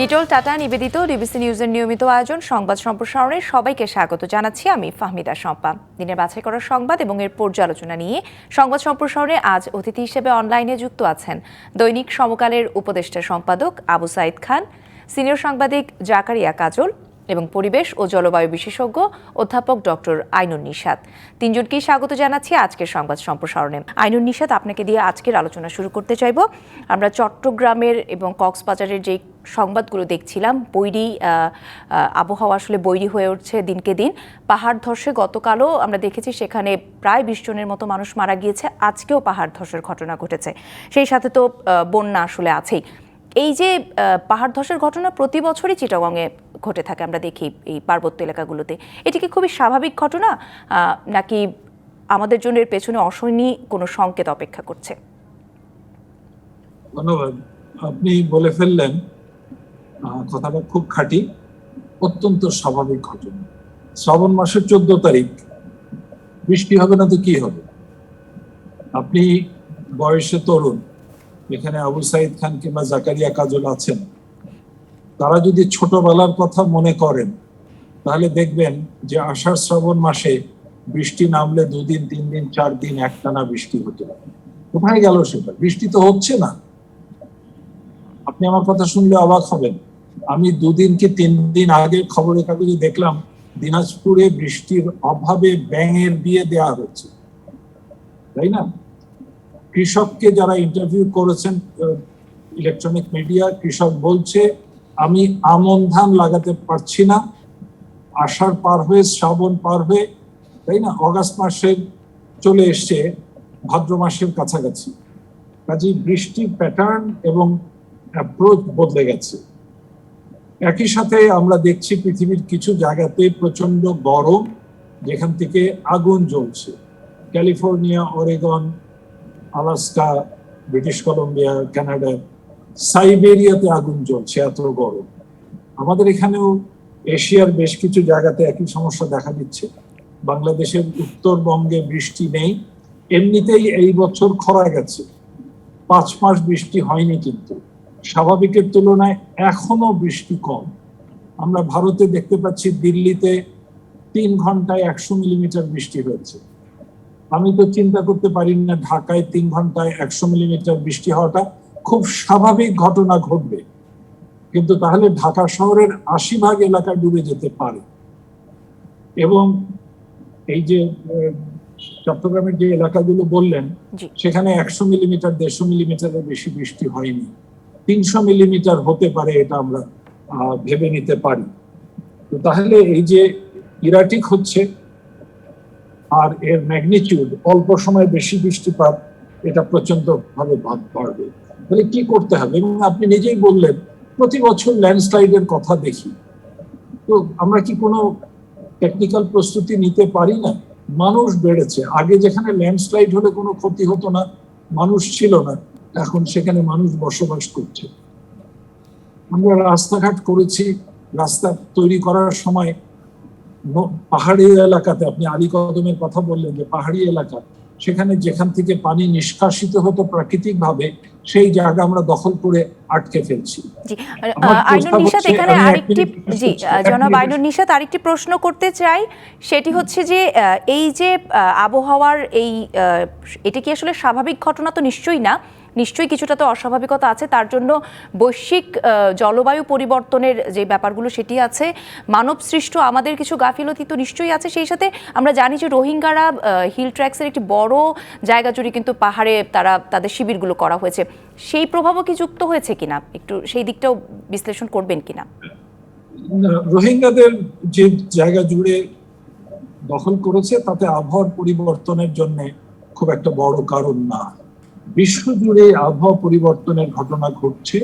Little tata নিবেদিত DBC নিউজের নিয়মিত আয়োজন সংবাদ সম্প্রসারণে সবাইকে স্বাগত জানাচ্ছি আমি ফাহমিদা শম্পা। দিনের বাছাই করা সংবাদ এবং এর পর্যালোচনা নিয়ে সংবাদ সম্প্রসারণে আজ অতিথি হিসেবে অনলাইনে যুক্ত আছেন দৈনিক সমকালের উপদেষ্টা সম্পাদক আবু সাইদ খান, সিনিয়র সাংবাদিক জাকারিয়া কাজল এবং পরিবেশ ও জলবায়ু বিশেষজ্ঞ অধ্যাপক ডক্টর আইনুন নিশাত। তিনজনকেই স্বাগত জানাচ্ছি আজকের সংবাদ সম্প্রসারণে। আইনুন নিশাত, আপনাকে দিয়ে আজকের আলোচনা শুরু করতে চাইব। আমরা চট্টগ্রামের এবং কক্সবাজারের যে সংবাদগুলো দেখছিলাম, বৈরী আবহাওয়া আসলে বৈরী হয়ে উঠছে দিনকে দিন। পাহাড় ধসে গতকালও আমরা দেখেছি সেখানে প্রায় 20 জনের মতো মানুষ মারা গিয়েছে, আজকেও পাহাড় ধসের ঘটনা ঘটেছে, সেই সাথে তো বন্যা আসলে আছেই। এই যে পাহাড় ধসের ঘটনা প্রতি বছরই চিটাগংয়ে ঘটে থাকে, আমরা দেখি এই পার্বত্য এলাকাগুলোতে। এটি কি খুবই স্বাভাবিক ঘটনা, নাকি আমাদের জন্য এর পেছনে অশনি কোনো সংকেত অপেক্ষা করছে? ধন্যবাদ। আপনি বলে ফেললেন, কথাটা খুব খাঁটি, অত্যন্ত স্বাভাবিক ঘটনা। শ্রাবণ মাসের 14 তারিখ, বৃষ্টি হবে না তো কি হবে? আপনি বয়সে তরুণ, এখানে আবু সাইদ খান কিংবা জাকারিয়া কাজল আছেন, তারা যদি ছোটবেলার কথা মনে করেন তাহলে দেখবেন যে আষাঢ় শ্রাবণ মাসে বৃষ্টি নামলে 2 দিন 3 দিন 4 দিন একটানা বৃষ্টি হতো। কোথায় গেল সেটা? বৃষ্টি তো হচ্ছে না। আপনি আমার কথা শুনলে অবাক হবেন, আমি 2 দিন কি 3 দিন আগে খবরের কাগজে দেখলাম দিনাজপুরে বৃষ্টির অভাবে ব্যাঙের বিয়ে দেওয়া হচ্ছে, তাই না? কৃষককে যারা ইন্টারভিউ করেছেন ইলেকট্রনিক মিডিয়া, কৃষক বলছে আমি আমন ধান লাগাতে পারছি না, আষাঢ় পার হয়ে শ্রাবণ পার হয়ে, তাই না, অগাস্ট মাসের চলে এসছে ভাদ্র মাসের কাছাকাছি। কাজেই বৃষ্টির প্যাটার্ন এবং অ্যাপ্রোচ বদলে গেছে। একই সাথে আমরা দেখছি পৃথিবীর কিছু জায়গাতে প্রচন্ড গরম, যেখান থেকে আগুন জ্বলছে। California, Oregon, Alaska, British Columbia, Canada, সাইবেরিয়াতে আগুন জ্বলছে, এত গরম। আমাদের এখানেও এশিয়ার বেশ কিছু জায়গাতে একই সমস্যা দেখা দিচ্ছে। বাংলাদেশের উত্তরবঙ্গে বৃষ্টি নেই, এমনিতেই এই বছর খরা গেছে, 5 মাস বৃষ্টি হয়নি, কিন্তু স্বাভাবিকের তুলনায় এখনো বৃষ্টি কম। আমরা ভারতে দেখতে পাচ্ছি দিল্লিতে 3 ঘন্টায় 100 মিলিমিটার বৃষ্টি হয়েছে। আমি তো চিন্তা করতে পারি না ঢাকায় 3 ঘন্টায় 100 মিলিমিটার বৃষ্টি হওয়াটা খুব স্বাভাবিক ঘটনা ঘটবে, কিন্তু তাহলে ঢাকা শহরের 80% এলাকা ডুবে যেতে পারে। এবং এই যে চট্টগ্রামের যে এলাকাগুলো বললেন, সেখানে 100 মিলিমিটার 150 মিলিমিটারের বেশি বৃষ্টি হয়নি, 300 মিলিমিটার হতে পারে, এটা আমরা ভেবে নিতে পারি। তো তাহলে এই যে ইরাটিক হচ্ছে আর এর ম্যাগনিটিউড, অল্প সময় বেশি বৃষ্টিপাত, এটা প্রচন্ড ভাবে বাড়বে। তাহলে কি করতে হবে? এবং আপনি নিজেই বললেন প্রতি বছর ল্যান্ডস্লাইডের কথা দেখি, তো আমরা কি কোনো টেকনিক্যাল প্রস্তুতি নিতে পারি না? মানুষ বেড়েছে, আগে যেখানে ল্যান্ডস্লাইড হলে কোনো ক্ষতি হতো না, মানুষ ছিল না, এখন সেখানে মানুষ বসবাস করছে। আমরা রাস্তাঘাট করেছি, রাস্তা তৈরি করার সময় পাহাড়ি এলাকাতে, আপনি আলীকদমের কথা বললেন যে পাহাড়ি এলাকা, সেখানে যেখান থেকে পানি নিষ্কাশিত হতো প্রাকৃতিক ভাবে, সেই জায়গা আমরা দখল করে আটকে ফেলছি। জনাব আইনুন নিশাত, আরেকটি প্রশ্ন করতে চাই, সেটি হচ্ছে যে এই যে আবহাওয়ার এটা কি আসলে স্বাভাবিক ঘটনা? তো নিশ্চয়ই না, নিশ্চয়ই কিছুটা তো অস্বাভাবিকতা আছে। তার জন্য বৈশ্বিক জলবায়ু পরিবর্তনের যে ব্যাপারগুলো সেটি আছে, মানব সৃষ্ট আমাদের কিছু গাফিলতি তো নিশ্চয়ই আছে। সেই সাথে আমরা জানি যে রোহিঙ্গারা হিল ট্র্যাক্সের একটি বড় জায়গা জুড়ে কিন্তু পাহাড়ে তাদের শিবিরগুলো করা হয়েছে, সেই প্রভাবও কি যুক্ত হয়েছে কিনা, একটু সেই দিকটাও বিশ্লেষণ করবেন কিনা? রোহিঙ্গাদের যে জায়গা জুড়ে দখল করেছে তাতে আবহাওয়ার পরিবর্তনের জন্য খুব একটা বড় কারণ না। বিশ্বজুড়ে আবহাওয়া পরিবর্তনের ঘটনা ঘটছে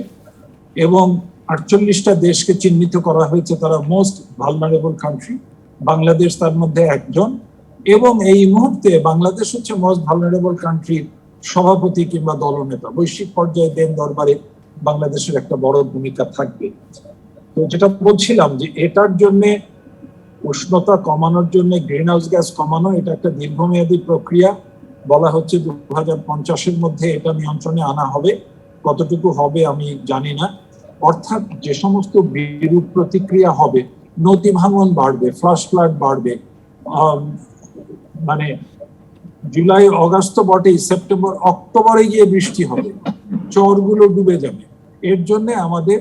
এবং 48টা দেশকে চিহ্নিত করা হয়েছে তারা মোস্ট ভালনারেবল কান্ট্রি, বাংলাদেশ তার মধ্যে একজন। এবং এই মুহূর্তে বাংলাদেশ হচ্ছে মোস্ট ভালনারেবল কান্ট্রির সভাপতি কিংবা দলনেতা। বৈশ্বিক পর্যায়ে দেন দরবারে বাংলাদেশের একটা বড় ভূমিকা থাকবে। তো যেটা বলছিলাম যে এটার জন্য উষ্ণতা কমানোর জন্য, গ্রিন হাউস গ্যাস কমানো, এটা একটা দীর্ঘমেয়াদী প্রক্রিয়া। বলা হচ্ছে 2050-এর মধ্যে এটা নিয়ন্ত্রণে আনা হবে, কতটুকু হবে আমি জানি না। অর্থাৎ যে সমস্ত বিরূপ প্রতিক্রিয়া হবে, নদী ভাঙন বাড়বে, ফ্লাশ ফ্লাড বাড়বে, মানে জুলাই অগাস্ট তো বটেই, সেপ্টেম্বর অক্টোবরে গিয়ে বৃষ্টি হবে, চরগুলো ডুবে যাবে। এর জন্য আমাদের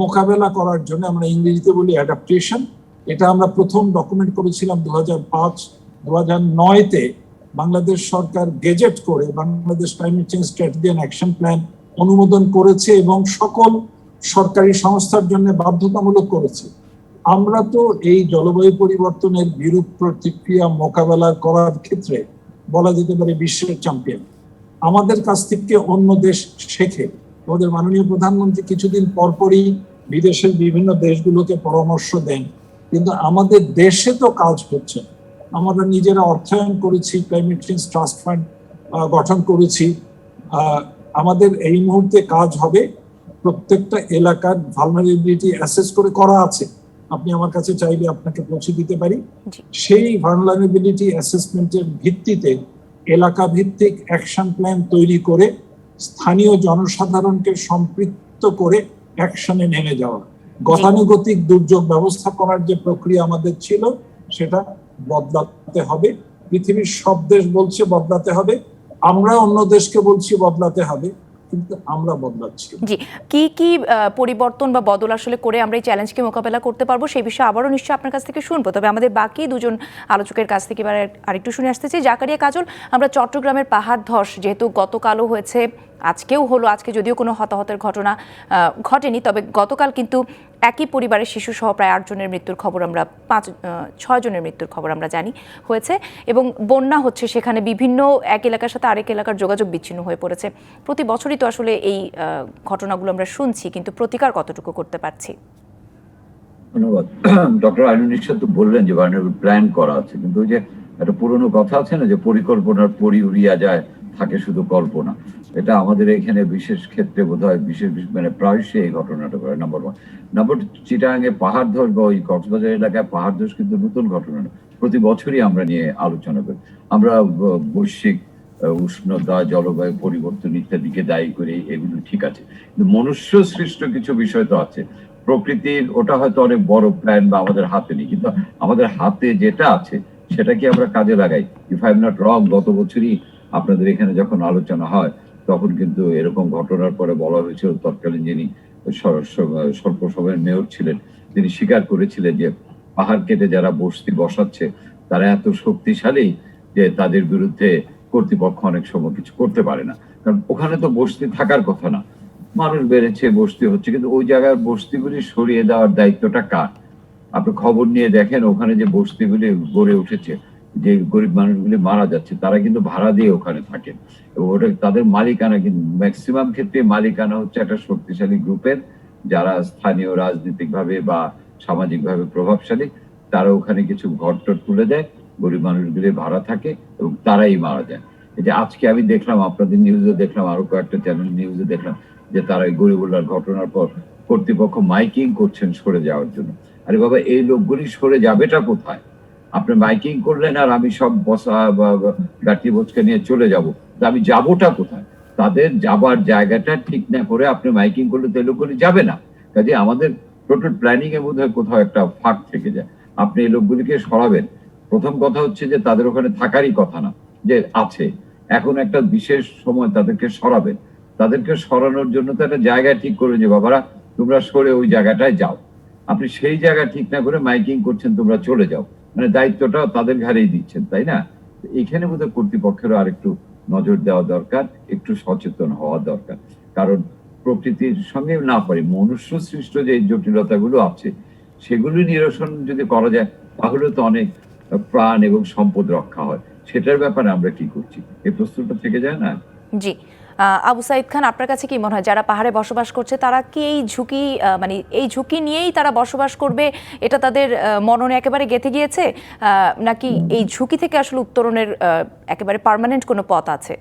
মোকাবেলা করার জন্য, আমরা ইংরেজিতে বলি অ্যাডাপ্টেশন, এটা আমরা প্রথম ডকুমেন্ট করেছিলাম 2005-2009-তে। বাংলাদেশ সরকার গেজেট করে Bangladesh climate change strategy and action plan অনুমোদন করেছে এবং সকল সরকারি সংস্থার জন্য বাধ্যতামূলক করেছে। আমরা তো এই জলবায়ু পরিবর্তনের বিরূপ প্রতিক্রিয়া মোকাবেলা করার ক্ষেত্রে বলা যেতে পারে বিশ্বের চ্যাম্পিয়ন। আমাদের কাছ থেকে অন্য দেশ শেখে। আমাদের মাননীয় প্রধানমন্ত্রী কিছুদিন পরপরই বিদেশের বিভিন্ন দেশগুলোকে পরামর্শ দেন, কিন্তু আমাদের দেশে তো কাজ হচ্ছে। আমরা নিজেরা অর্থায়ন করেছি, ক্লাইমেট চেঞ্জ ট্রাস্ট ফান্ড গঠন করেছি। আমাদের এই মুহূর্তে কাজ হবে প্রত্যেকটা এলাকার ভালনারেবিলিটি অ্যাসেস করে করা আছে। আপনি আমার কাছে চাইলে আপনাকে পৌঁছে দিতে পারি। সেই ভালনারেবিলিটি অ্যাসেসমেন্টের ভিত্তিতে এলাকা ভিত্তিক অ্যাকশন প্ল্যান তৈরি করে স্থানীয় জনসাধারণকে সম্পৃক্ত করে অ্যাকশনে নেমে যাওয়া। গতানুগতিক দুর্যোগ ব্যবস্থাপনার যে প্রক্রিয়া আমাদের ছিল সেটা বদলাতে হবে। পৃথিবীর সব দেশ বলছে বদলাতে হবে, আমরা অন্য দেশকে বলছি বদলাতে হবে, কিন্তু আমরা বদলাচ্ছি। জি, কি কি পরিবর্তন বা বদল আসলে করে আমরা এই চ্যালেঞ্জকে মোকাবেলা করতে পারবো সেই বিষয়ে আবারও নিশ্চয়ই আপনার কাছ থেকে শুনবো। তবে আমাদের বাকি দুজন আলোচকের কাছ থেকে এবার আরেকটু শুনে আসতে চাই। জাকারিয়া কাজল, আমরা চট্টগ্রামের পাহাড় ধস যেহেতু গতকালও হয়েছে, আজকেও হলো, আজকে যদিও কোনো হতাহতের ঘটনা ঘটেনি, তবে গতকাল কিন্তু একই পরিবারের শিশু সহ প্রায় 8 জনের মৃত্যুর খবর আমরা 6 জনের মৃত্যুর খবর আমরা জানি হয়েছে, এবং বন্যা হচ্ছে সেখানে, বিভিন্ন এক এলাকার সাথে আরেক এলাকার যোগাযোগ বিচ্ছিন্ন হয়ে পড়েছে। প্রতি বছরই তো আসলে এই ঘটনাগুলো আমরা শুনছি, কিন্তু প্রতিকার কতটুকু করতে পারছি? ধন্যবাদ। ডক্টর আইনুল ইসলাম তো বললেন যে ভালনারেবল প্ল্যান করা আছে, কিন্তু ওই যে একটা পুরনো কথা আছে না যে পরিকল্পনার পরি উড়িয়া যায়, থাকে শুধু কল্পনা। এটা আমাদের এখানে বিশেষ ক্ষেত্রে বোধ হয় বিশেষ মানে প্রায়শই এই ঘটনাটা করে। নাম্বার 1। নাম্বার 2, চিটাগাঙে পাহাড় ধস বা ওই কক্সবাজার এলাকায় পাহাড় ধস কিন্তু নতুন ঘটনা না, প্রতি বছরই আমরা নিয়ে আলোচনা করি। আমরা বৈশ্বিক উষ্ণতা, জলবায়ু পরিবর্তন ইত্যাদিকে দায়ী করি, এগুলো ঠিক আছে, কিন্তু মনুষ্য সৃষ্ট কিছু বিষয় তো আছে। প্রকৃতির ওটা হয়তো অনেক বড় প্ল্যান বা আমাদের হাতে নেই, কিন্তু আমাদের হাতে যেটা আছে সেটা কি আমরা কাজে লাগাই? If I am not wrong, গত বছরই আপনাদের এখানে যখন আলোচনা হয় তখন কিন্তু এরকম ঘটনার পরে বলা হয়েছিল, তৎকালীন যিনি স্বল্প সময়ের মেয়র ছিলেন তিনি স্বীকার করেছিলেন যে পাহাড় কেটে যারা বস্তি বসাচ্ছে তারা এত শক্তিশালী যে তাদের বিরুদ্ধে কর্তৃপক্ষ অনেক সময় কিছু করতে পারে না, কারণ ওখানে তো বস্তি থাকার কথা না। মানুষ বেড়েছে, বস্তি হচ্ছে, কিন্তু ওই জায়গার বস্তিগুলি সরিয়ে দেওয়ার দায়িত্বটা কার? আপনি খবর নিয়ে দেখেন ওখানে যে বস্তিগুলি গড়ে উঠেছে, যে গরিব মানুষগুলি মারা যাচ্ছে, তারা কিন্তু ভাড়া দিয়ে ওখানে থাকেন, এবং ওটা তাদের মালিকানা, কিন্তু ম্যাক্সিমাম ক্ষেত্রে মালিকানা হচ্ছে একটা শক্তিশালী গ্রুপের, যারা স্থানীয় রাজনৈতিক ভাবে বা সামাজিক ভাবে প্রভাবশালী। তারা ওখানে কিছু ঘরটর তুলে দেয়, গরিব মানুষগুলি ভাড়া থাকে এবং তারাই মারা যায়। এই যে আজকে আমি দেখলাম, আপনাদের নিউজে দেখলাম, আরো কয়েকটা চ্যানেল নিউজে দেখলাম যে তারা এই গরিবুল্লার ঘটনার পর কর্তৃপক্ষ মাইকিং করছেন সরে যাওয়ার জন্য। আরে বাবা, এই লোকগুলি সরে যাবেটা কোথায়? আপনি মাইকিং করলেন আর আমি সব বসা বা গাঠি বোঝকে নিয়ে চলে যাব, আমি যাবোটা কোথায়? তাদের যাবার জায়গাটা ঠিক না করে আপনি মাইকিং করলে তো এই লোকগুলি যাবে না। কাজে আমাদের টোটাল প্ল্যানিং এর মধ্যে কোথাও একটা ফাঁক থেকে যায়। আপনি এই লোকগুলিকে সরাবেন, প্রথম কথা হচ্ছে যে তাদের ওখানে থাকারই কথা না, যে আছে এখন একটা বিশেষ সময় তাদেরকে সরাবেন। তাদেরকে সরানোর জন্য তো একটা জায়গা ঠিক করে যে বাবারা তোমরা সরে ওই জায়গাটায় যাও। আপনি সেই জায়গা ঠিক না করে মাইকিং করছেন তোমরা চলে যাও, মানে দায়িত্বটা তাদের ঘাড়েই দিচ্ছেন, তাই না? এখানে বোধহয় কর্তৃপক্ষেরও আর একটু নজর দেওয়া দরকার, একটু সচেতন হওয়া দরকার। কারণ প্রকৃতির সঙ্গে না পারি, মনুষ্য সৃষ্ট যে জটিলতাগুলো আছে সেগুলি নিরসন যদি করা যায় তাহলে তো অনেক প্রাণ এবং সম্পদ রক্ষা হয়। সেটার ব্যাপারে আমরা কি করছি, এই প্রশ্নটা থেকে যায় না? জি, আবু সাইদ খান, আপনার কাছে কি মনে হয় যারা পাহাড়ে বসবাস করছে তারা কি এই ঝুঁকি, মানে এই ঝুঁকি নিয়েই তারা বসবাস করবে, এটা তাদের মননে একেবারে গেঁথে গিয়েছে, নাকি এই ঝুঁকি থেকে আসলে উত্তরণের একেবারে পার্মানেন্ট কোনো পথ আছে?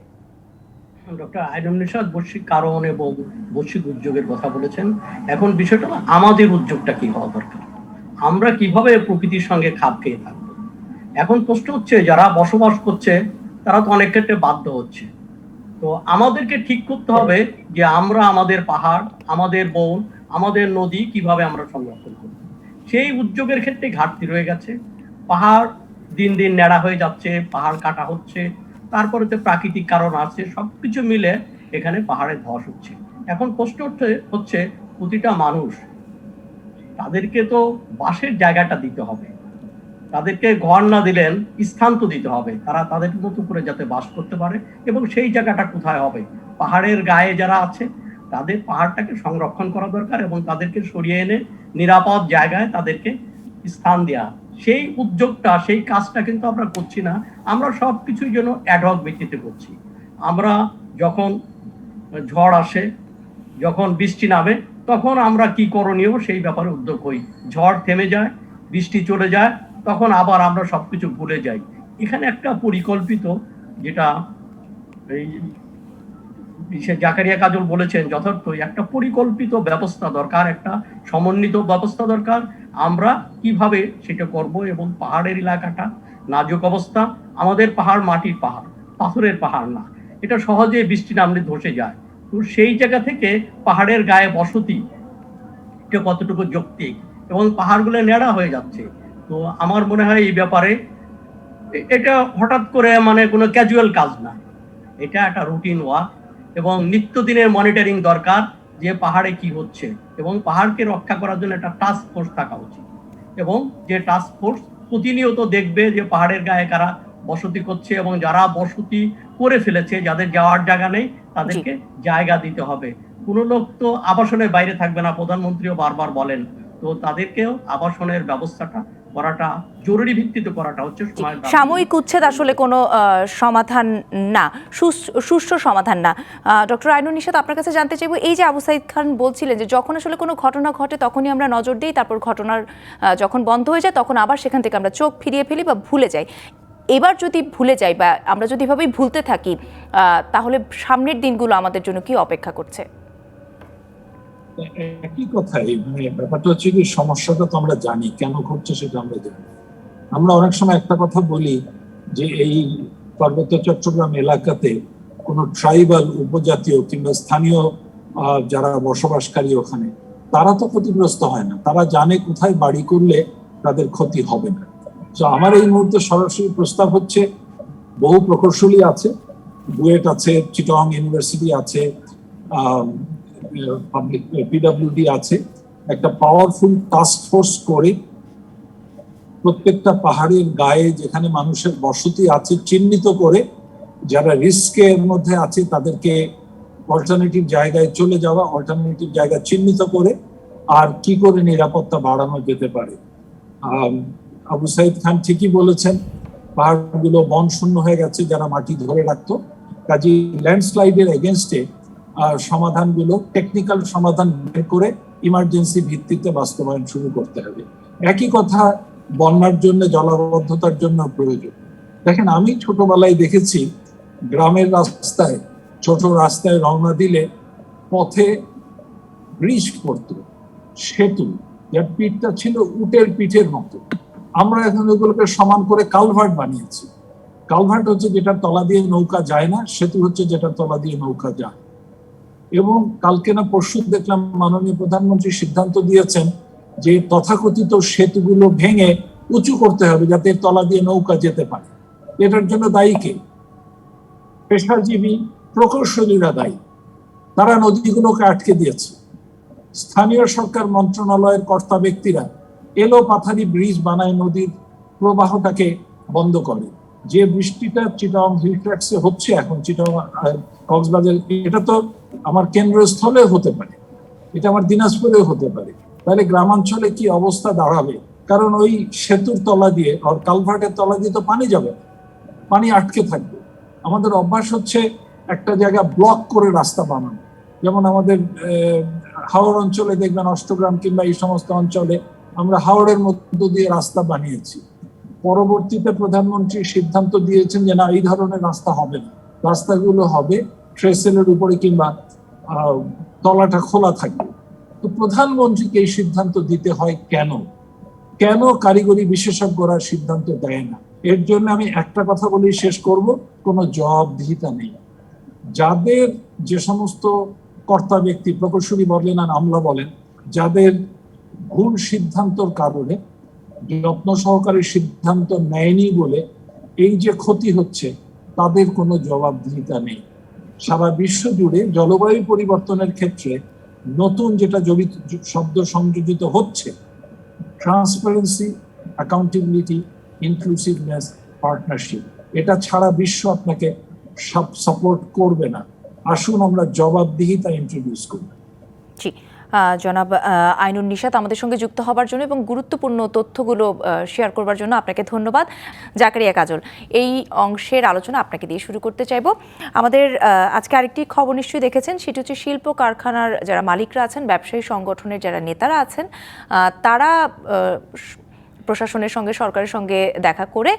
ডক্টর আইনুল নিশাত বৈশ্বিক কারণ এবং বৈশ্বিক উদ্যোগের কথা বলেছেন। এখন বিষয়টা আমাদের উদ্যোগটা কি হওয়া দরকার, আমরা কিভাবে প্রকৃতির সঙ্গে খাপ খেয়ে থাকবো। এখন প্রশ্ন হচ্ছে যারা বসবাস করছে তারা তো অনেক ক্ষেত্রে বাধ্য হচ্ছে, তো আমাদেরকে ঠিক করতে হবে যে আমরা আমাদের পাহাড়, আমাদের বন, আমাদের নদী কিভাবে আমরা সংরক্ষণ করব। সেই উদ্যোগের ক্ষেত্রে ঘাটতি রয়ে গেছে। পাহাড় দিন দিন ন্যাড়া হয়ে যাচ্ছে, পাহাড় কাটা হচ্ছে, তারপরে তো প্রাকৃতিক কারণ আছে, সবকিছু মিলে এখানে পাহাড়ে ধস হচ্ছে। এখন প্রশ্ন হচ্ছে প্রতিটা মানুষ, তাদেরকে তো বাসের জায়গাটা দিতে হবে, তাদেরকে ঘর না দিলেন স্থান তো দিতে হবে, তারা তাদের মতো করে যাতে বাস করতে পারে। এবং সেই জায়গাটা কোথায় হবে? পাহাড়ের গায়ে যারা আছে তাদের পাহাড়টাকে সংরক্ষণ করা দরকার এবং তাদেরকে সরিয়ে এনে নিরাপদ জায়গায় তাদেরকে স্থান দেওয়া। সেই উদ্যোগটা, সেই কাজটা কিন্তু আমরা করছি না। আমরা সব কিছুই যেন অ্যাডহক ভিত্তিতে করছি। আমরা যখন ঝড় আসে, যখন বৃষ্টি নামে, তখন আমরা কি করণীয় সেই ব্যাপারে উদ্যোগ হই। ঝড় থেমে যায়, বৃষ্টি চলে যায়, তখন আবার আমরা সবকিছু ভুলে যাই। এখানে একটা পরিকল্পিত, যেটা এই জাকারিয়া কাজল বলেছেন যথার্থই, একটা পরিকল্পিত ব্যবস্থা দরকার, একটা সমন্বিত ব্যবস্থা দরকার। আমরা কিভাবে সেটা করব। এবং পাহাড়ের এলাকাটা নাজুক অবস্থা, আমাদের পাহাড় মাটির পাহাড়, পাথরের পাহাড় না, এটা সহজে বৃষ্টি নামলে ধসে যায়। তো সেই জায়গা থেকে পাহাড়ের গায়ে বসতি এটা কতটুকু যৌক্তিক, এবং পাহাড়গুলো ন্যাড়া হয়ে যাচ্ছে। তো আমার মনে হয় এই ব্যাপারে এটা হঠাৎ করে মানে কোনো ক্যাজুয়াল কাজ না, এটা একটা রুটিন ওয়ার্ক এবং নিত্যদিনের মনিটরিং দরকার যে পাহাড়ে কি হচ্ছে। এবং পাহাড়কে রক্ষা করার জন্য একটা টাস্ক ফোর্স থাকা উচিত, এবং যে টাস্ক ফোর্স প্রতিনিয়ত দেখবে যে পাহাড়ের গায়ে কারা বসতি করছে, এবং যারা বসতি করে ফেলেছে, যাদের যাওয়ার জায়গা নেই, তাদেরকে জায়গা দিতে হবে। কোনো লোক তো আবাসনের বাইরে থাকবে না, প্রধানমন্ত্রীও বারবার বলেন। তো তাদেরকেও আবাসনের ব্যবস্থাটা করাটা, জরুরি ভিত্তিতে করাটা হচ্ছে সময়। সাময়িক উচ্ছেদ আসলে কোনো সমাধান না, সুষ্ঠু সমাধান না। ডক্টর আইনুন নিশাত, আপনার কাছে জানতে চাইবো, এই যে আবু সাইদ খান বলছিলেন যে যখন আসলে কোনো ঘটনা ঘটে তখনই আমরা নজর দিই, তারপর ঘটনার যখন বন্ধ হয়ে যায় তখন আবার সেখান থেকে আমরা চোখ ফিরিয়ে ফেলি বা ভুলে যাই। এবার যদি ভুলে যাই বা আমরা যদি এভাবেই ভুলতে থাকি, তাহলে সামনের দিনগুলো আমাদের জন্য কি অপেক্ষা করছে? একই কথাই, মানে ব্যাপারটা হচ্ছে কি, সমস্যাটা তো আমরা জানি কেন ঘটছে, সেটা আমরা জানি। আমরা অনেক সময় একটা কথা বলি যে এই পার্বত্য চট্টগ্রাম এলাকাতে কোনো ট্রাইবাল, উপজাতীয় কিংবা স্থানীয় যারা বসবাসকারী ওখানে, তারা তো ক্ষতিগ্রস্ত হয় না, তারা জানে কোথায় বাড়ি করলে তাদের ক্ষতি হবে না। তো আমার এই মুহূর্তে সরাসরি প্রস্তাব হচ্ছে, বহু প্রকৌশলী আছে, বুয়েট আছে, চিটং ইউনিভার্সিটি আছে, পাবলিক পিডব্লিউডি আছে, একটা পাওয়ারফুল টাস্ক ফোর্স করে প্রত্যেকটা পাহাড়ের গায়ে যেখানে মানুষের বসতি আছে চিহ্নিত করে, যারা রিস্কের মধ্যে আছে তাদেরকে অল্টারনেটিভ জায়গায় চলে যাওয়া, অল্টারনেটিভ জায়গা চিহ্নিত করে আর কি করে নিরাপত্তা বাড়ানো যেতে পারে। আবু সাইদ খান ঠিকই বলেছেন, পাহাড়গুলো বন শূন্য হয়ে গেছে, যারা মাটি ধরে রাখতো। কাজী ল্যান্ডস্লাইডের এগেনস্টে সমাধানগুলো, টেকনিক্যাল সমাধান বের করে ইমার্জেন্সি ভিত্তিতে বাস্তবায়ন শুরু করতে হবে। একই কথা বন্যার জন্য, জলাবদ্ধতার জন্য প্রয়োজন। দেখেন, আমি ছোটবেলায় দেখেছি গ্রামের রাস্তায়, ছোট রাস্তায় রওনা দিলে পথে ব্রিজ পড়তো, সেতু, যার পিঠটা ছিল উটের পিঠের মতো। আমরা এখন এগুলোকে সমান করে কালভার্ট বানিয়েছি। কালভার্ট হচ্ছে যেটার তলা দিয়ে নৌকা যায় না, সেতু হচ্ছে যেটার তলা দিয়ে নৌকা যায়। এবং কালকে না পরশু দেখলাম মাননীয় প্রধানমন্ত্রী সিদ্ধান্ত দিয়েছেন যে তথাকথিত সেতুগুলো ভেঙে উঁচু করতে হবে যাতে তলা দিয়ে নৌকা যেতে পারে। এটার জন্য দায়ী কে? পেশাজীবী প্রকৌশলীরা দায়ী। তারা নদীগুলোকে আটকে দিয়েছে। স্থানীয় সরকার মন্ত্রণালয়ের কর্তা ব্যক্তিরা এলো পাথারি ব্রিজ বানায় নদীর প্রবাহটাকে বন্ধ করে। যে বৃষ্টিটা চিটাং হিল ট্র্যাক্সে হচ্ছে এখন, চিটাং কক্সবাজার, এটা তো আমার কেন্দ্রস্থলেও হতে পারে, এটা আমার দিনাজপুরেও হতে পারে। তাহলে গ্রামাঞ্চলে কি অবস্থা দাঁড়াবে? কারণ ওই সেতুর তলা দিয়ে আর কালভার্টের তলা দিয়ে তো পানি যাবে, পানি আটকে থাকবে। আমাদের অভ্যাস হচ্ছে একটা জায়গা ব্লক করে রাস্তা বানানো। যেমন আমাদের হাওড় অঞ্চলে দেখবেন, অষ্টগ্রাম কিংবা এই সমস্ত অঞ্চলে আমরা হাওড়ের মধ্য দিয়ে রাস্তা বানিয়েছি। পরবর্তীতে প্রধানমন্ত্রী সিদ্ধান্ত দিয়েছেন যে না, এই ধরনের রাস্তা হবে না, রাস্তাগুলো হবে ট্রেসেলের উপরে কিংবা তলাটা খোলা থাকবে। তো প্রধানমন্ত্রীকে এই সিদ্ধান্ত দিতে হয় কেন? কেন কারিগরি বিশেষজ্ঞরা সিদ্ধান্ত দেয় না? এর জন্য আমি একটা কথা বলি শেষ করব, কোনো জবাবদিহিতা নেই। যাদের যে সমস্ত কর্তা ব্যক্তি, প্রকৌশলী বলেন আর আমলা বলেন, যাদের ভুল সিদ্ধান্তর কারণে যত্ন সহকারে সিদ্ধান্ত নেয়নি বলে এই যে ক্ষতি হচ্ছে, তাদের কোনো জবাবদিহিতা নেই। সারা বিশ্ব জুড়ে জলবায়ু পরিবর্তনের ক্ষেত্রে নতুন যেটা শব্দ সংযোজিত হচ্ছে, ট্রান্সপারেন্সি, অ্যাকাউন্টেবিলিটি, ইনক্লুসিভনেস, পার্টনারশিপ, এটা ছাড়া বিশ্ব আপনাকে সাপোর্ট করবে না। আসুন আমরা জবাবদিহিতা ইন্ট্রোডিউস করি। জি, জনাব আইনুন নিশাত আমাদের সঙ্গে যুক্ত হবার জন্য এবং গুরুত্বপূর্ণ তথ্যগুলো শেয়ার করবার জন্য আপনাকে ধন্যবাদ। জাকারিয়া কাজল, এই অংশের আলোচনা আপনাকে দিয়ে শুরু করতে চাইব। আমাদের আজকে আরেকটি খবর নিশ্চয়ই দেখেছেন, সেটি হচ্ছে শিল্প কারখানার যারা মালিকরা আছেন, ব্যবসায়ী সংগঠনের যারা নেতারা আছেন, তারা প্রশাসনের সঙ্গে, সরকারের সঙ্গে দেখা করে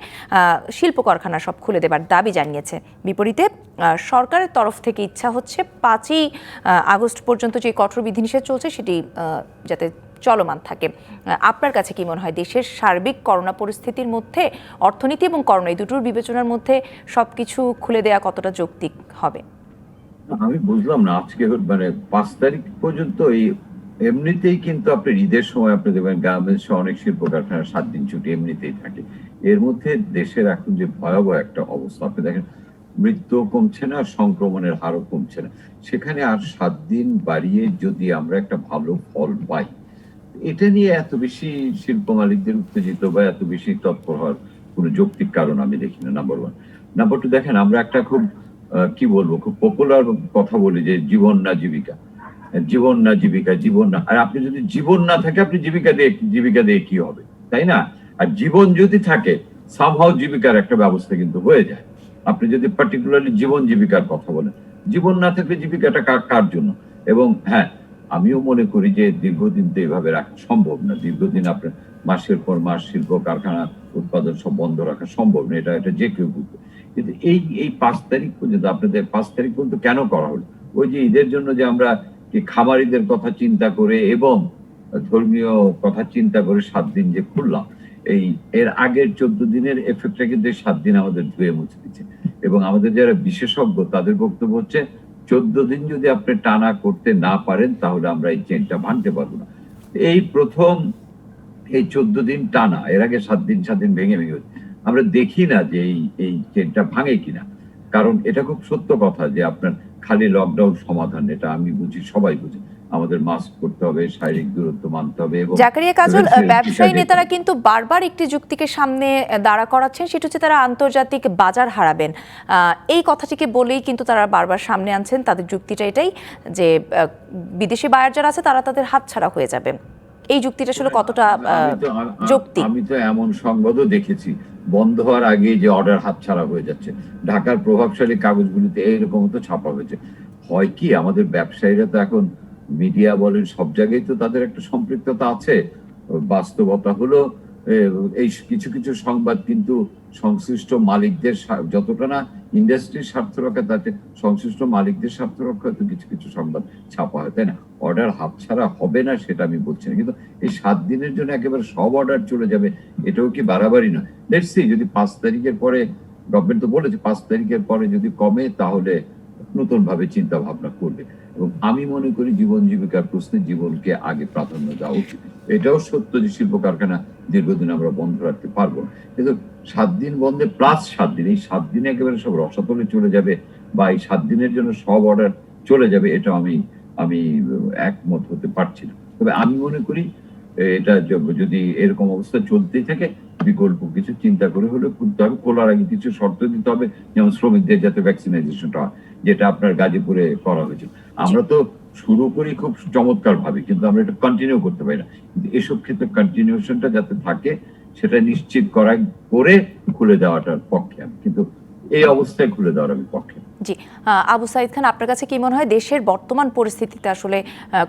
শিল্প কারখানা সব খুলে দেবার দাবি জানিয়েছে। বিপরীতে সরকারের তরফ থেকে ইচ্ছা হচ্ছে 5ই আগস্ট পর্যন্ত যে কঠোর বিধিনিষেধ চলছে সেটি যাতে চলমান থাকে। আপনার কাছে কি মনে হয়, দেশের সার্বিক করোনা পরিস্থিতির মধ্যে অর্থনীতি এবং করোনা এই দুটোর বিবেচনার মধ্যে সবকিছু খুলে দেওয়া কতটা যৌক্তিক হবে? আমি বুঝলাম না, আজকে মানে 5 তারিখ পর্যন্ত এমনিতেই কিন্তু আপনার ঈদের সময় আপনি দেখবেন গার্মেন্টস অনেক শিল্প কারখানা 7 দিন ছুটি এমনিতেই থাকে। এর মধ্যে দেশের এখন যে ভয়াবহ একটা অবস্থা, আপনি দেখেন মৃত্যু কমছে না, সংক্রমণের হারও কমছে না, সেখানে আর 7 দিন বাড়িয়ে যদি আমরা একটা ভালো ফল পাই, এটা নিয়ে এত বেশি শিল্প মালিকদের উত্তেজিত বা এত বেশি তৎপর হওয়ার কোনো যৌক্তিক কারণ আমি দেখি না, নাম্বার 1। নাম্বার 2, দেখেন আমরা একটা খুব কি বলবো, খুব পপুলার কথা বলি যে জীবন না জীবিকা, জীবন না জীবিকা, জীবন না। আর আপনি যদি জীবন না থাকে, আপনি জীবিকা দিয়ে কি হবে, তাই না? আর জীবন যদি থাকে, সামহাও জীবিকার একটা ব্যবস্থা কিন্তু হয়ে যায়। আপনি যদি পার্টিকুলারলি জীবন জীবিকার কথা বলেন, জীবন না থাকলে জীবিকাটা কার জন্য? এবং হ্যাঁ, আমিও মনে করি যে দীর্ঘদিন তো এভাবে রাখা সম্ভব না। দীর্ঘদিন আপনার মাসের পর মাস শিল্প কারখানা উৎপাদন সব বন্ধ রাখা সম্ভব না, এটা যে কেউ বুঝবে। কিন্তু এই 5 তারিখ পর্যন্ত, আপনাদের 5 তারিখ পর্যন্ত কেন করা হলো? ওই যে ঈদের জন্য যে আমরা খামারিদের কথা চিন্তা করে এবং ধর্মীয় কথা চিন্তা করে 7 দিন যে খুললাম, এর আগের 14 দিনের এফেক্টটা কিন্তু 7 দিন আমাদের ধুয়ে মুছে দিচ্ছে। এবং আমাদের যারা বিশেষজ্ঞ, তাদের বক্তব্য হচ্ছে 14 দিন যদি আপনি টানা করতে না পারেন, তাহলে আমরা এই চেনটা ভাঙতে পারবো না। এই প্রথম এই 14 দিন টানা, এর আগে 7 দিন ভেঙে আমরা দেখি না যে এই চেনটা ভাঙে কিনা। কারণ এটা খুব সত্য কথা যে আপনার খালি লকডাউন সমাধান, এটা আমি বুঝি, সবাই বুঝি। আমাদের মাস্ক করতে হবে, শারীরিক দূরত্ব মানতে হবে। এবং জাকারিয়া কাজল, ব্যবসায়ী নেতারা কিন্তু বারবার একটি যুক্তিকে সামনে দাঁড়া করাচ্ছেন, সেটা হচ্ছে তারা আন্তর্জাতিক বাজার হারাবেন। এই কথাটিকে বলেই কিন্তু তারা বারবার সামনে আনছেন। তাদের যুক্তিটা এটাই যে বিদেশি বায়ার যারা আছে তারা তাদের হাতছাড়া হয়ে যাবে। এই যুক্তিটা আসলে কতটা যৌক্তিক? আমি তো এমন সংবাদও দেখেছি, বন্ধ হওয়ার আগে যে অর্ডার হাতছাড়া হয়ে যাচ্ছে। ঢাকার প্রভাবশালী কাগজগুলিতে এইরকম তো ছাপা হয়েছে। হয় কি, আমাদের ব্যবসায়ীরা তো এখন মিডিয়া বলেন, সব জায়গায় তো তাদের একটা সম্পৃক্ততা আছে। বাস্তবতা হলো এই কিছু সংবাদ কিন্তু সংশ্লিষ্ট মালিকদের, যতটা না ইন্ডাস্ট্রির স্বার্থ রক্ষা, তাতে সংশ্লিষ্ট মালিকদের স্বার্থ রক্ষা তো কিছু সংবাদ ছাপা হয়, তাই না? অর্ডার হাতছাড়া হবে না সেটা আমি বলছি না, কিন্তু এই 7 দিনের জন্য একেবারে সব অর্ডার চলে যাবে, এটাও কি বাড়াবাড়ি নয়? লেটস সি, যদি 5 তারিখের পরে, গভর্নমেন্ট তো বলেছে 5 তারিখের পরে যদি কমে, তাহলে নতুন ভাবে চিন্তা ভাবনা করবে। এবং আমি মনে করি জীবন জীবিকার প্রশ্নে জীবনকে আগে প্রাধান্য দেওয়া উচিত। এটাও সত্য যে শিল্প কারখানা দীর্ঘদিন আমরা বন্ধ রাখতে পারবো না, কিন্তু 7 দিন বন্ধে প্লাস 7 দিন, এই 7 দিনে একেবারে সব রসাতলে চলে যাবে বা এই 7 দিনের জন্য সব অর্ডার চলে যাবে, এটা আমি একমত হতে পারছি না। তবে আমি মনে করি এটা যদি এরকম অবস্থা চলতেই থাকে, বিকল্প কিছু চিন্তা করে হলেও করতে হবে। খোলার আগে কিছু শর্ত দিতে হবে, যেমন শ্রমিকদের যাতে ভ্যাকসিনাইজেশনটা হয়, যেটা আপনার গাজীপুরে করা হয়েছে। আমরা তো শুরু করি খুব চমৎকার ভাবে, কিন্তু আমরা এটা কন্টিনিউ করতে পারি না। কিন্তু এসব ক্ষেত্রে কন্টিনিউশনটা যাতে থাকে, সেটা নিশ্চিত করে খুলে দেওয়াটার পক্ষে আমি, কিন্তু এই অবস্থায় খুলে দেওয়ার আমি পক্ষে। জি, আবু সাইদ খান, আপনার কাছে কি মনে হয় দেশের বর্তমান পরিস্থিতিতে আসলে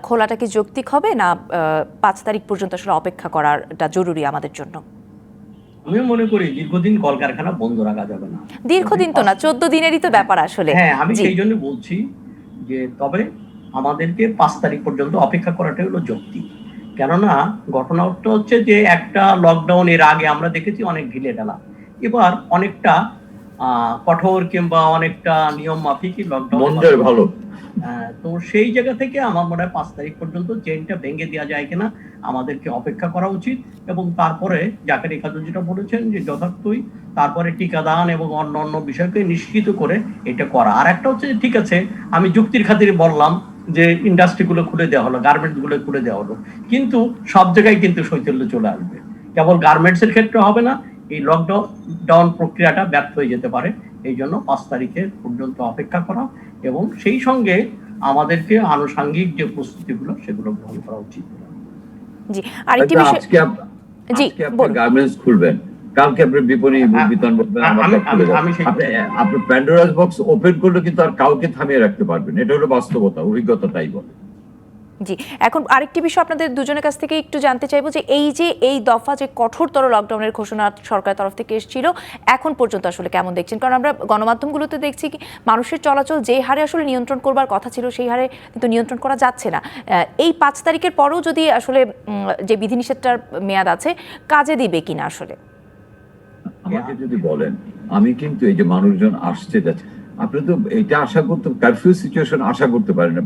খোলাটা কি যৌক্তিক হবে, না 5 তারিখ পর্যন্ত আসলে অপেক্ষা করাটা জরুরি আমাদের জন্য? আমি মনে করি দীর্ঘদিন কলকারখানা বন্ধ রাখা যাবে না। দীর্ঘদিন তো না, 14 দিনেরই তো ব্যাপার আসলে। হ্যাঁ, আমি সেই জন্য বলছি যে তবে আমাদেরকে 5 তারিখ পর্যন্ত অপেক্ষা করাটাই হলো যৌক্তিক। কেননা ঘটনাটা হচ্ছে যে একটা লকডাউন এর আগে আমরা দেখেছি অনেক ঢিলে ঢালা, এবার অনেকটা কঠোর কিংবা অনেকটা নিয়ম মাফিকই লকডাউন। মন্দের ভালো। তো সেই জায়গা থেকে আমার মনে হয় 5 তারিখ পর্যন্ত চেইনটা ভেঙে দেওয়া যায় কিনা আমাদেরকে অপেক্ষা করা উচিত, এবং তারপরে জাকারি খাতুন যেটা বলেছেন যে যথার্থই তারপরে টিকাদান এবং অন্য অন্য বিষয়কে নিশ্চিত করে এটা করা। আর একটা হচ্ছে যে ঠিক আছে, আমি যুক্তির খাতিরে বললাম যে ইন্ডাস্ট্রিগুলো খুলে দেওয়া হলো, গার্মেন্টস গুলো খুলে দেওয়া হলো, কিন্তু সব জায়গায় কিন্তু শৈথল্য চলে আসবে, কেবল গার্মেন্টস এর ক্ষেত্রে হবে না, এই লকডাউন প্রক্রিয়াটা ব্যর্থ হয়ে যেতে পারে। এই জন্য 5 তারিখের পর্যন্ত অপেক্ষা করা এবং সেই সঙ্গে আমাদেরকে আনুষঙ্গিক যে প্রস্তুতিগুলো সেগুলো গ্রহণ করা উচিত। জি, আরেকটি বিষয়। জি, আপনি গার্মেন্টস খুলবেন, কালকে আপনি বিপণী বিতান বলবেন, আপনি প্যান্ডোরাস বক্স ওপেন করলে কিন্তু আর কাউকে থামিয়ে রাখতে পারবেন, এটা হলো বাস্তবতা, অভিজ্ঞতা তাই বলে। জি, এখন আরেকটি বিষয় আপনাদের দুজনের কাছ থেকে একটু জানতে চাইবো যে এই দফা যে কঠোরতর লকডাউনের ঘোষণা সরকারের তরফ থেকে এসেছিল, এখন পর্যন্ত আসলে কেমন দেখছেন? কারণ আমরা গণমাধ্যমগুলোতে দেখছি কি মানুষের চলাচল যে হারে আসলে নিয়ন্ত্রণ করবার কথা ছিল সেই হারে কিন্তু নিয়ন্ত্রণ করা যাচ্ছে না। এই 5 তারিখের পরেও যদি আসলে যে বিধিনিষেধটার মেয়াদ আছে কাজে দিবে কিনা আসলে? আমাকে যদি বলেন, আমি কিন্তু এই যে মানুষজন আসছে যাচ্ছে, আপনি তো এটা আশা করতে, কারফিউ সিচুয়েশন আশা করতে পারেন না।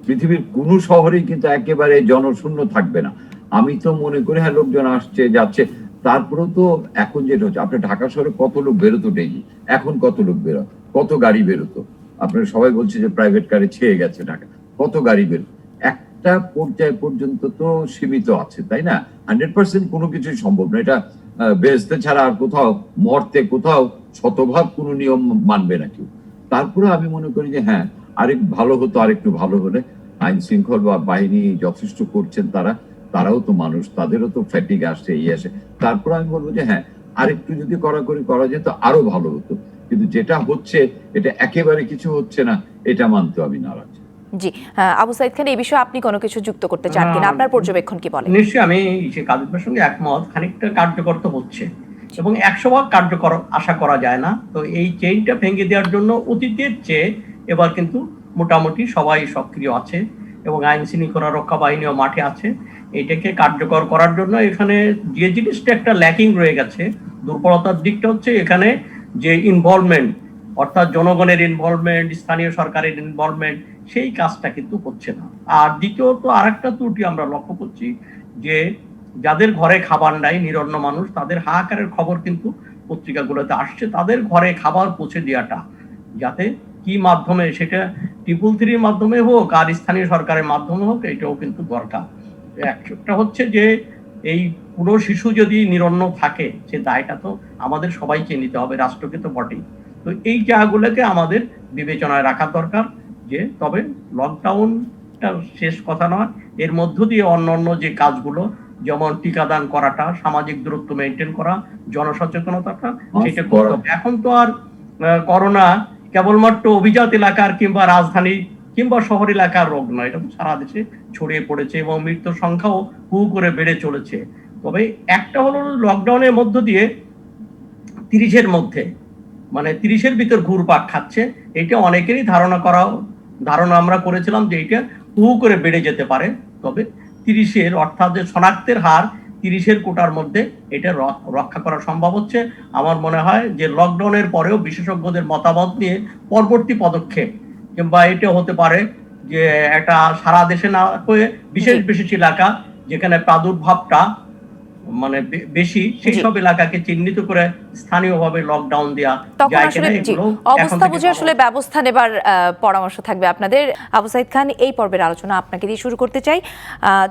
পৃথিবীর কোন শহরেই কিন্তু একেবারে জনশূন্য থাকবে না। আমি তো মনে করি হ্যাঁ লোকজন আসছে যাচ্ছে, তারপরেও তো এখন যেটা হচ্ছে, আপনি ঢাকা শহরে কত লোক বেরোতো ডেইলি, এখন কত লোক বেরোয়, কত গাড়ি বেরোতো, আপনারা সবাই বলছে যে প্রাইভেট কারে ছেয়ে গেছে ঢাকা, কত গাড়ি বেরোতো, একটা পর্যায় পর্যন্ত তো সীমিত আছে, তাই না? 100% কোনো কিছুই সম্ভব না, এটা বেহেশতে ছাড়া আর কোথাও, মর্তে কোথাও শতভাগ কোনো নিয়ম মানবে না কেউ। তারপরে আমি মনে করি যে হ্যাঁ আরেক ভালো হতো, আরেকটু ভালো হলে। আইন শৃঙ্খল বা বাহিনী যথেষ্ট করছেন, তারাও তো মানুষ, তাদেরও তো ফ্যাটিক আসছে, এই আসে। তারপরে আমি বলবো যে হ্যাঁ আরেকটু যদি কড়াকড়ি করা যেত আরো ভালো হতো, কিন্তু যেটা হচ্ছে এটা একেবারে কিছু হচ্ছে না, এটা মানতে আমি নারাজ। জি, আবু সাইদ খান, এই বিষয়ে আপনি কোনো কিছু যুক্ত করতে চান কিনা? আপনার পর্যবেক্ষণ কি বলে? নিশ্চয়ই আমি কাজের সঙ্গে একমত, খানিকটা কার্যকর তো হচ্ছে এবং 100 ভাগ কার্যকর আশা করা যায় না। তো এই চেইনটা ভেঙে দেওয়ার জন্য অতীতের চেয়ে এবার কিন্তু মোটামুটি সবাই সক্রিয় আছে এবং আইন শৃঙ্খলা রক্ষা বাহিনীও মাঠে আছে। এটাকে কার্যকর করার জন্য এখানে যে জিনিসটা একটা ল্যাকিং রয়ে গেছে, দুর্বলতার দিকটা হচ্ছে এখানে যে ইনভলভমেন্ট, অর্থাৎ জনগণের ইনভলভমেন্ট, স্থানীয় সরকারের ইনভলভমেন্ট, সেই কাজটা কিন্তু হচ্ছে না। আর দ্বিতীয়ত আরেকটা ত্রুটি আমরা লক্ষ্য করছি যে যাদের ঘরে খাবার নাই, নিরন্ন মানুষ, তাদের হাহাকারের খবর কিন্তু পত্রিকাগুলোতে আসছে, তাদের ঘরে খাবার পৌঁছে দেওয়াটা যাতে কি মাধ্যমে, সেটা 333 মাধ্যমে হোক আর স্থানীয় সরকারের মাধ্যমে হোক, এটাও কিন্তু দরকার। একটা হচ্ছে যে এই পুরো শিশু যদি নিরন্ন থাকে, সে দায়টা তো আমাদের সবাইকে নিতে হবে, রাষ্ট্রকে তো বটেই। তো এই জায়গাগুলোকে আমাদের বিবেচনায় রাখা দরকার যে তবে লকডাউনটা শেষ কথা নয়, এর মধ্য দিয়ে অন্যান্য যে কাজগুলো, যেমন টিকাদান করাটা, সামাজিক দূরত্ব মেনটেন করা, জনসচেতনতাটা, সেটা করতে হবে। এখন তো আর করোনা কেবলমাত্র অভিজাত এলাকার কিংবা রাজধানী কিংবা শহর এলাকার রোগ নয়, এটা তো সারা দেশে ছড়িয়ে পড়েছে এবং মৃত্যুর সংখ্যাও হু করে বেড়ে চলেছে। তবে একটা হলো লকডাউনের মধ্য দিয়ে 30-এর মধ্যে, মানে 30-এর ভিতর ঘুরপাক খাচ্ছে, এটা অনেকেরই ধারণা আমরা করেছিলাম যে এটা হু করে বেড়ে যেতে পারে। তবে 30-এর অর্থাৎ যে শনাক্তের হার 30-এর কোটার মধ্যে এটা রক্ষা করা সম্ভব হচ্ছে। আমার মনে হয় যে লকডাউনের পরেও বিশেষজ্ঞদের মতামত নিয়ে পরবর্তী পদক্ষেপ, কিংবা এটা হতে পারে যে একটা সারা দেশে না হয়ে বিশেষ বিশেষ এলাকা যেখানে প্রাদুর্ভাবটা মানে বেশি, সেই সব এলাকাকে চিহ্নিত করে স্থানীয়ভাবে লকডাউন দেয়া যায় কিনা, এগুলো অবস্থা বুঝে আসলে ব্যবস্থা নেবার পরামর্শ থাকবে আপনাদের। আবু সাইদ খান, এই পর্বের আলোচনা আপনাকে দিয়ে শুরু করতে চাই।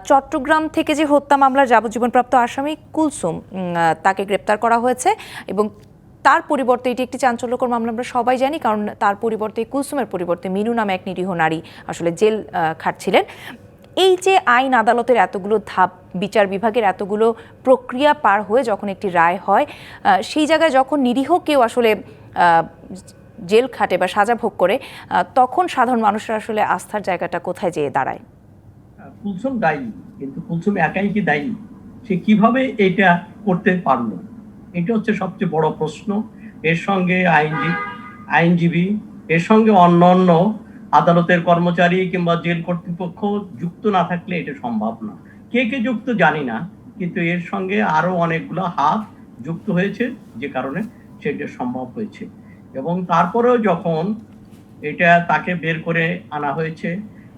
চট্টগ্রাম থেকে যে হত্যা মামলার যাবজ্জীবনপ্রাপ্ত আসামি কুলসুম, তাকে গ্রেপ্তার করা হয়েছে এবং তার পরিবর্তে, এটি একটি চাঞ্চল্যকর মামলা আমরা সবাই জানি, কারণ তার পরিবর্তে, কুলসুমের পরিবর্তে মিনু নামে এক নিরীহ নারী আসলে জেল খাটছিলেন। এই যে আইন আদালতের এতগুলো ধাপ, বিচার বিভাগের এতগুলো প্রক্রিয়া পার হয়ে যখন একটি রায় হয়, সেই জায়গায় যখন নিরীহ কেউ আসলে জেল খাটে বা সাজা ভোগ করে, তখন সাধারণ মানুষের আসলে আস্থার জায়গাটা কোথায় যেয়ে দাঁড়ায়? কুলসুম দায়ী, কিন্তু কুলসুম একাই কি দায়ী? সে কিভাবে এটা করতে পারলো, এটা হচ্ছে সবচেয়ে বড় প্রশ্ন। এর সঙ্গে আইনজীবী, এর সঙ্গে অন্যান্য আদালতের কর্মচারী কিংবা জেল কর্তৃপক্ষ যুক্ত না থাকলে এটা সম্ভব না। কে কে যুক্ত জানি না, কিন্তু এর সঙ্গে আরো অনেকগুলো হাত যুক্ত হয়েছে, যে কারণে সেটা সম্ভব হয়েছে। এবং তারপরেও যখন এটা তাকে বের করে আনা হয়েছে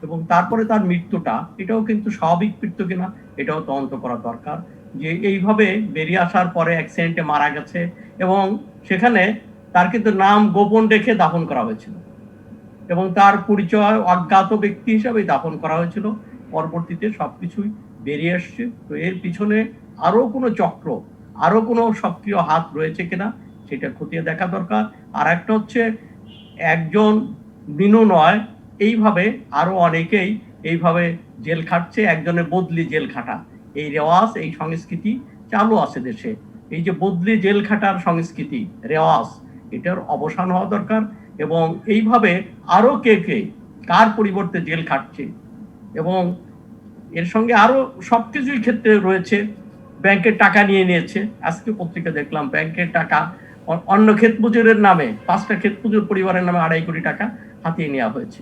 এবং তারপরে তার মৃত্যুটা, এটাও কিন্তু স্বাভাবিক মৃত্যু কিনা এটাও তদন্ত করা দরকার, যে এইভাবে বেরিয়ে আসার পরে অ্যাক্সিডেন্টে মারা গেছে এবং সেখানে তার কিন্তু নাম গোপন রেখে দাফন করা হয়েছিল এবং তার পরিচয় অজ্ঞাত ব্যক্তি হিসাবে দাফন করা হয়েছিল। পরবর্তীতে সবকিছুই বেরিয়ে আসছে। তো এর পিছনে আরো কোনো চক্র, আরো কোনো সক্রিয় হাত রয়েছে কিনা সেটা খতিয়ে দেখা দরকার। আর একটা হচ্ছে, একজন বিনু নয়, এইভাবে আরো অনেকেই এইভাবে জেল খাটছে, একজনের বদলি জেল খাটা, এই রেওয়াজ, এই সংস্কৃতি চালু আছে দেশে। এই যে বদলি জেল খাটার সংস্কৃতি, রেওয়াজ, এটার অবসান হওয়া দরকার। এবং এইভাবে আরো কে কে কার পরিবর্তে জেল খাটছে, এবং এর সঙ্গে আরো সবকিছুর ক্ষেত্রে রয়েছে। ব্যাংকের টাকা নিয়ে নিয়েছে, আজকে পত্রিকা দেখলাম ব্যাংকের টাকা অন্য ক্ষেত মজুরের নামে, 5টা ক্ষেত মজুর পরিবারের নামে 2.5 কোটি টাকা হাতিয়ে নেওয়া হয়েছে।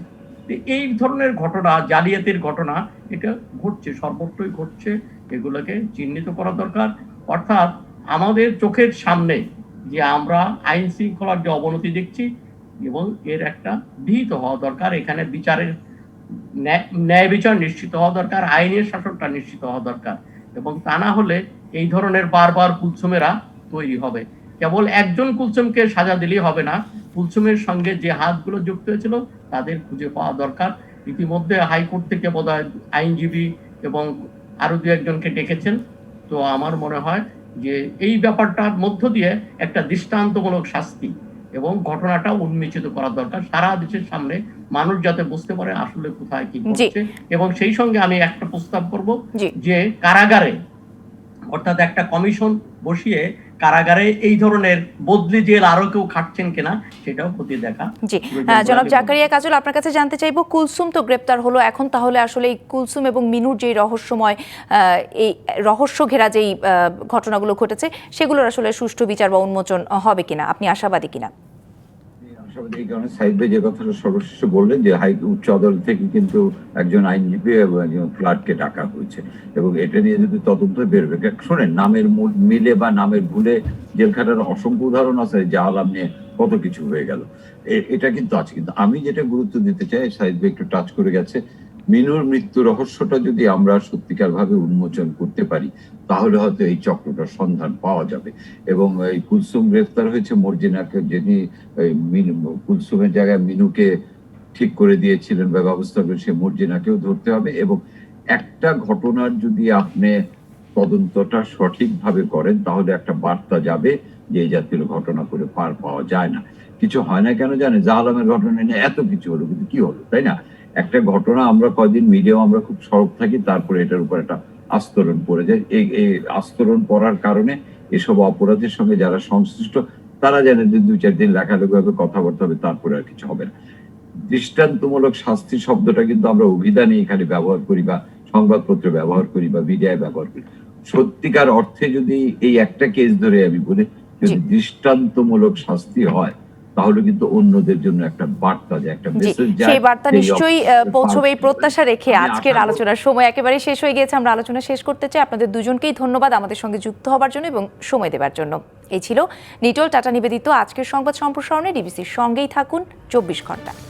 এই ধরনের ঘটনা, জালিয়াতির ঘটনা, এটা ঘটছে, সর্বত্রই ঘটছে। এগুলোকে চিহ্নিত করা দরকার। অর্থাৎ আমাদের চোখের সামনে যে আমরা আইন শৃঙ্খলার যে অবনতি দেখছি, এবং এর একটা বিহিত হওয়া দরকার। এখানে বিচারের ন্যায় বিচার নিশ্চিত হওয়া দরকার, আইনের শাসনটা নিশ্চিত হওয়া দরকার। এবং তা না হলে এই ধরনের বারবার কুলসুমেরা তৈরি হবে। কেবল একজন কুলসুমকে সাজা দিলেই হবে না, কুলসুমের সঙ্গে যে হাতগুলো যুক্ত হয়েছিল তাদের খুঁজে পাওয়া দরকার। ইতিমধ্যে হাইকোর্ট থেকে বোধহয় আইনজীবী এবং আরো 2-1জনকে ডেকেছেন। তো আমার মনে হয় যে এই ব্যাপারটার মধ্য দিয়ে একটা দৃষ্টান্তমূলক শাস্তি এবং ঘটনাটা উন্মোচিত করা দরকার সারা দেশের সামনে, মানুষ যাতে বুঝতে পারে আসলে কোথায় কি ঘটছে। এবং সেই সঙ্গে আমি একটা প্রস্তাব করব যে কারাগারে, অর্থাৎ একটা কমিশন বসিয়ে কারাগারে এই ধরনের বদলি জেল আরো কেউ খাটছেন কিনা সেটাও খতিয়ে দেখা। জি, জনাব জাকারিয়া কাজল, আপনার কাছে জানতে চাইবো, কুলসুম তো গ্রেপ্তার হলো, এখন তাহলে আসলে এই কুলসুম এবং মিনুর যেই রহস্যময়, এই রহস্য ঘেরা যেই ঘটনাগুলো ঘটেছে, সেগুলোর আসলে সুষ্ঠু বিচার বা উন্মোচন হবে কিনা, আপনি আশাবাদী কিনা? এই কারণে সাইদ ভাই যে কথাটা সর্বশেষ বললেন যে উচ্চ আদালত থেকে কিন্তু একজন আইনজীবী এবং একজন ক্লার্ককে ডাকা হয়েছে, এবং এটা নিয়ে যদি তদন্ত বেরোবে। শোনেন, নামের মিলে বা নামের ভুলে জেল খাটার অসংখ্য উদাহরণ আছে, যে আলাম নিয়ে কত কিছু হয়ে গেল, এটা কিন্তু আছে। কিন্তু আমি যেটা গুরুত্ব দিতে চাই, সাইদ ভাই একটু টাচ করে গেছে, মিনুর মৃত্যু রহস্যটা যদি আমরা সত্যিকার ভাবে উন্মোচন করতে পারি, তাহলে হয়তো এই চক্রটার সন্ধান পাওয়া যাবে। এবং এই কুলসুম গ্রেফতার হয়েছে, মর্জিনাকে, যিনি কুলসুমের জায়গায় মিনুকে ঠিক করে দিয়েছিলেন বা ব্যবস্থা করে, সে মর্জিনাকেও ধরতে হবে। এবং একটা ঘটনার যদি আপনি তদন্তটা সঠিকভাবে করেন, তাহলে একটা বার্তা যাবে যে এই জাতীয় ঘটনা করে পার পাওয়া যায় না। কিছু হয় না কেন জানে, জাহালামের ঘটনা নিয়ে এত কিছু হলো, কিন্তু কি হলো, তাই না? একটা ঘটনা, আমরা কয়দিন মিডিয়াও আমরা খুব সরব থাকি, তারপরে এটার উপর একটা আস্তরণ পড়ে যায়। এই আস্তরণ পড়ার কারণে এসব অপরাধের সঙ্গে যারা সংশ্লিষ্ট, তারা জানে যে 2-4 দিন লেখালেখি হবে, কথাবার্তা হবে, তারপরে আর কিছু হবে না। দৃষ্টান্তমূলক শাস্তি শব্দটা কিন্তু আমরা অভিধানে এখানে ব্যবহার করি, বা সংবাদপত্রে ব্যবহার করি, বা মিডিয়ায় ব্যবহার করি। সত্যিকার অর্থে যদি এই একটা কেস ধরে আমি বলি, যদি দৃষ্টান্তমূলক শাস্তি হয়, তাহলে কিন্তু অন্যদের জন্য একটা বার্তা যায়, একটা মেসেজ যায়। সেই বার্তা নিশ্চয়ই পৌঁছবে, এই প্রত্যাশা রেখে আজকের আলোচনার সময় একেবারে শেষ হয়ে গিয়েছে। আমরা আলোচনা শেষ করতে চাই। আপনাদের দুজনকেই ধন্যবাদ আমাদের সঙ্গে যুক্ত হবার জন্য এবং সময় দেওয়ার জন্য। এই ছিল নিটোল টাটা নিবেদিত আজকের সংবাদ সম্প্রসারণে। ডিবিসির সঙ্গেই থাকুন 24 ঘন্টা।